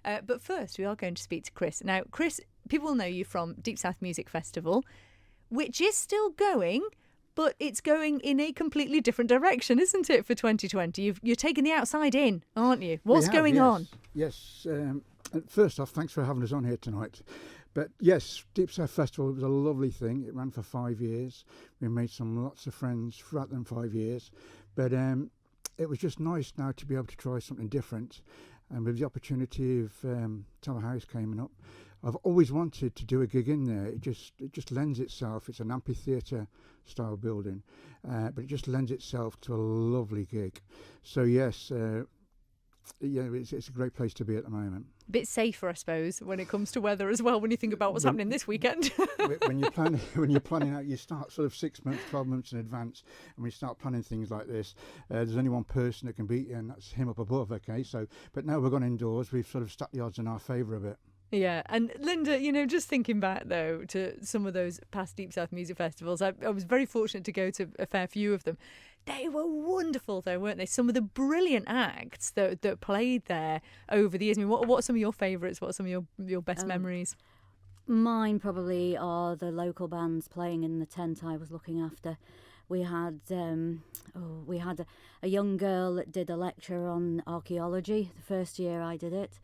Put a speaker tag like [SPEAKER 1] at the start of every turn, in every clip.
[SPEAKER 1] But first, we are going to speak to Chris. Now, Chris, people will know you from Deep South Music Festival, which is still going, but it's going in a completely different direction, isn't it, for 2020? You're taking the outside in, aren't you? What's going on?
[SPEAKER 2] Yes. First off, thanks for having us on here tonight. But yes, Deep South Festival was a lovely thing. It ran for 5 years. We made lots of friends throughout them 5 years. But it was just nice now to be able to try something different. And with the opportunity of Tower House coming up, I've always wanted to do a gig in there. It just lends itself. It's an amphitheatre style building, but it just lends itself to a lovely gig. So yes, it's a great place to be at the moment.
[SPEAKER 1] A bit safer, I suppose, when it comes to weather as well, when you think about what's happening this weekend.
[SPEAKER 2] when you're planning out, you start sort of 6 months, 12 months in advance, and when you start planning things like this, there's only one person that can beat you, and that's him up above, okay? So, but now we've gone indoors, we've sort of stacked the odds in our favour a bit.
[SPEAKER 1] Yeah, and Linda, just thinking back, though, to some of those past Deep South Music Festivals, I was very fortunate to go to a fair few of them. They were wonderful, though, weren't they? Some of the brilliant acts that played there over the years. I mean, what are some of your favourites? What are some of your best memories?
[SPEAKER 3] Mine probably are the local bands playing in the tent I was looking after. We had a young girl that did a lecture on archaeology the first year I did it.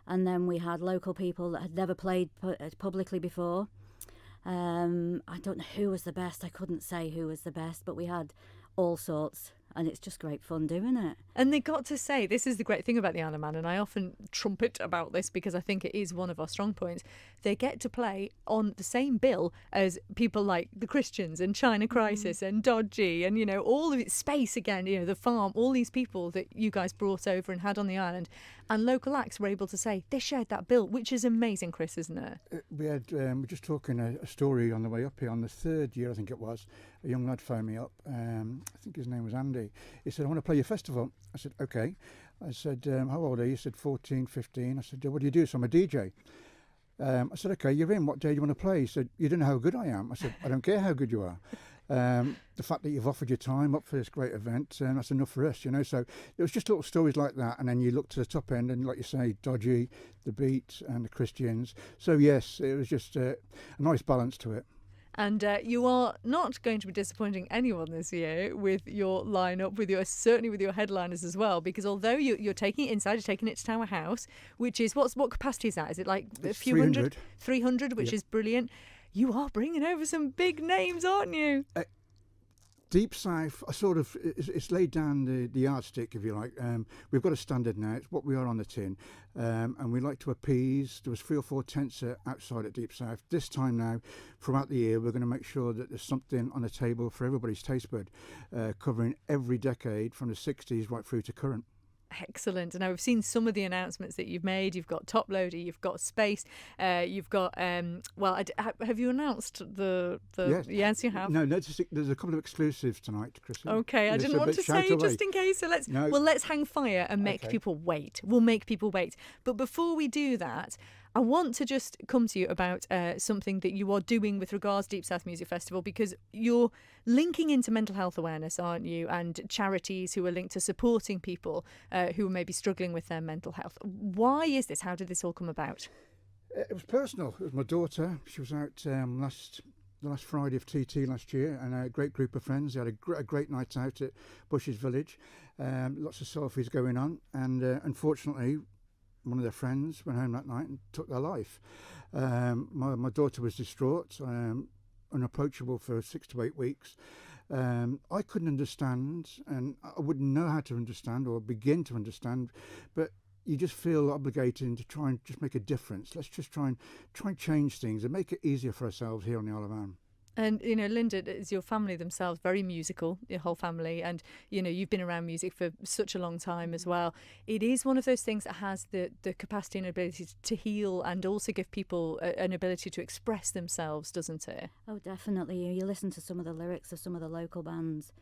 [SPEAKER 3] And then we had local people that had never played publicly before. I don't know who was the best. I couldn't say who was the best, but we had all sorts. And it's just great fun doing it.
[SPEAKER 1] And they got to say, this is the great thing about the Isle of Man, and I often trumpet about this because I think it is one of our strong points. They get to play on the same bill as people like the Christians and China Crisis and Dodgy and, all of it, Space again, the Farm, all these people that you guys brought over and had on the island. And local acts were able to say they shared that bill, which is amazing, Chris, isn't it?
[SPEAKER 2] We were just talking a story on the way up here on the third year, I think it was. A young lad phoned me up. I think his name was Andy. He said, I want to play your festival. I said, okay. I said, how old are you? He said, 14, 15. I said, what do you do? So I'm a DJ. I said, okay, you're in. What day do you want to play? He said, you don't know how good I am. I said, I don't care how good you are. The fact that you've offered your time up for this great event, that's enough for us, So it was just little stories like that. And then you look to the top end and, like you say, Dodgy, the Beat and the Christians. So, yes, it was just a nice balance to it.
[SPEAKER 1] And you are not going to be disappointing anyone this year with your lineup, certainly with your headliners as well, because although you're taking it inside, you're taking it to Tower House, which is what capacity is that? Is it like a few
[SPEAKER 2] 300.
[SPEAKER 1] 300, which is brilliant. You are bringing over some big names, aren't you?
[SPEAKER 2] Deep South, it's laid down the yardstick, if you like. We've got a standard now. It's what we are on the tin. And we like to appease. There was 3 or 4 tents outside at Deep South. This time now, throughout the year, we're going to make sure that there's something on the table for everybody's taste bud, covering every decade from the 60s right through to current.
[SPEAKER 1] Excellent. And now we've seen some of the announcements that you've made. You've got Top Loader, you've got Space, you've got, have you announced the yes, you have?
[SPEAKER 2] No, there's a couple of exclusives tonight, Christy.
[SPEAKER 1] Okay, I didn't want to say just in case. So let's hang fire and make people wait. We'll make people wait. But before we do that, I want to just come to you about something that you are doing with regards to Deep South Music Festival, because you're linking into mental health awareness, aren't you, and charities who are linked to supporting people who may be struggling with their mental health. Why is this? How did this all come about?
[SPEAKER 2] It was personal. It was my daughter. She was out the last Friday of TT last year, and a great group of friends. They had a great night out at Bushes Village. Lots of selfies going on, and unfortunately, one of their friends went home that night and took their life. My daughter was distraught, unapproachable for 6 to 8 weeks. I couldn't understand, and I wouldn't know how to understand or begin to understand, but you just feel obligated to try and just make a difference. Let's just try and change things and make it easier for ourselves here on the Isle of Man.
[SPEAKER 1] And, Linda, is your family themselves very musical, your whole family, and, you've been around music for such a long time as well. It is one of those things that has the capacity and ability to heal and also give people an ability to express themselves, doesn't it?
[SPEAKER 3] Oh, definitely. You listen to some of the lyrics of some of the local bands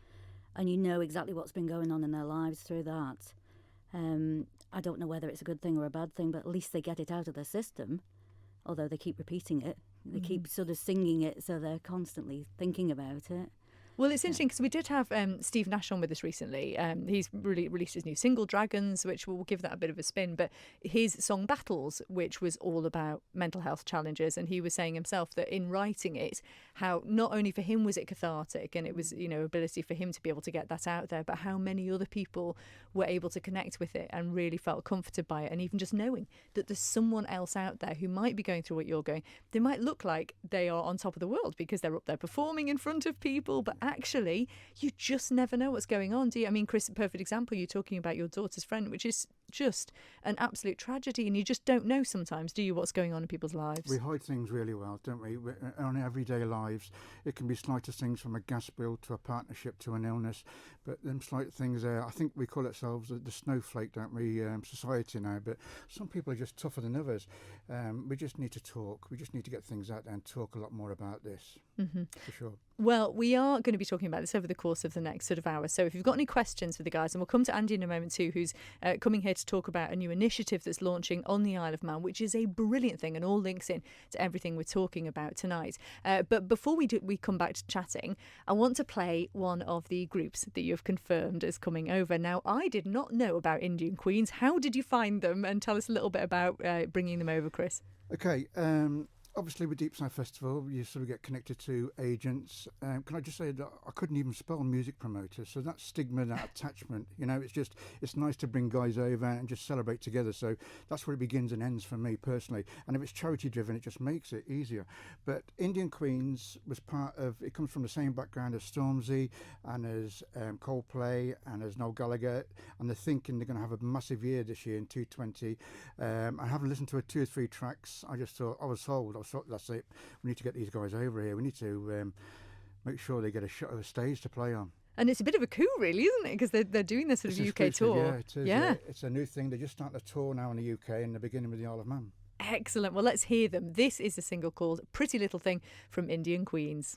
[SPEAKER 3] and you know exactly what's been going on in their lives through that. I don't know whether it's a good thing or a bad thing, but at least they get it out of their system, although they keep repeating it. They keep sort of singing it, so they're constantly thinking about it.
[SPEAKER 1] Well, it's interesting because we did have Steve Nash on with us recently. He's released his new single, Dragons, which will give that a bit of a spin. But his song Battles, which was all about mental health challenges, and he was saying himself that in writing it, how not only for him was it cathartic and it was, ability for him to be able to get that out there, but how many other people were able to connect with it and really felt comforted by it. And even just knowing that there's someone else out there who might be going through what you're going, they might look like they are on top of the world because they're up there performing in front of people, but actually you just never know what's going on, do you? I mean, Chris, a perfect example, you're talking about your daughter's friend, which is just an absolute tragedy, and you just don't know sometimes, do you, what's going on in people's lives?
[SPEAKER 2] We hide things really well, don't we? On our everyday lives, it can be slightest things, from a gas bill to a partnership to an illness, but them slight things there, I think we call ourselves the snowflake, don't we, society now, but some people are just tougher than others. We just need to talk, we just need to get things out there and talk a lot more about this, for sure.
[SPEAKER 1] Well, we are going to be talking about this over the course of the next sort of hour. So if you've got any questions for the guys, and we'll come to Andy in a moment too, who's coming here to talk about a new initiative that's launching on the Isle of Man, which is a brilliant thing and all links in to everything we're talking about tonight. But before we come back to chatting, I want to play one of the groups that you've confirmed is coming over. Now, I did not know about Indian Queens. How did you find them? And tell us a little bit about bringing them over, Chris.
[SPEAKER 2] Okay. Obviously, with Deep South Festival, you sort of get connected to agents. Can I just say that I couldn't even spell music promoter, so that stigma, that attachment, it's nice to bring guys over and just celebrate together. So that's where it begins and ends for me personally. And if it's charity driven, it just makes it easier. But Indian Queens was it comes from the same background as Stormzy and as Coldplay and as Noel Gallagher, and they're thinking they're going to have a massive year this year in 2020. I haven't listened to 2 or 3 tracks. I just thought, I was sold. That's it. We need to get these guys over here. We need to make sure they get a shot of a stage to play on.
[SPEAKER 1] And it's a bit of a coup, really, isn't it? Because they're doing this sort of UK tour.
[SPEAKER 2] Yeah, it is. Yeah. It's a new thing. They're just starting a tour now in the UK, and they're beginning with the Isle of Man.
[SPEAKER 1] Excellent. Well, let's hear them. This is a single called Pretty Little Thing from Indian Queens.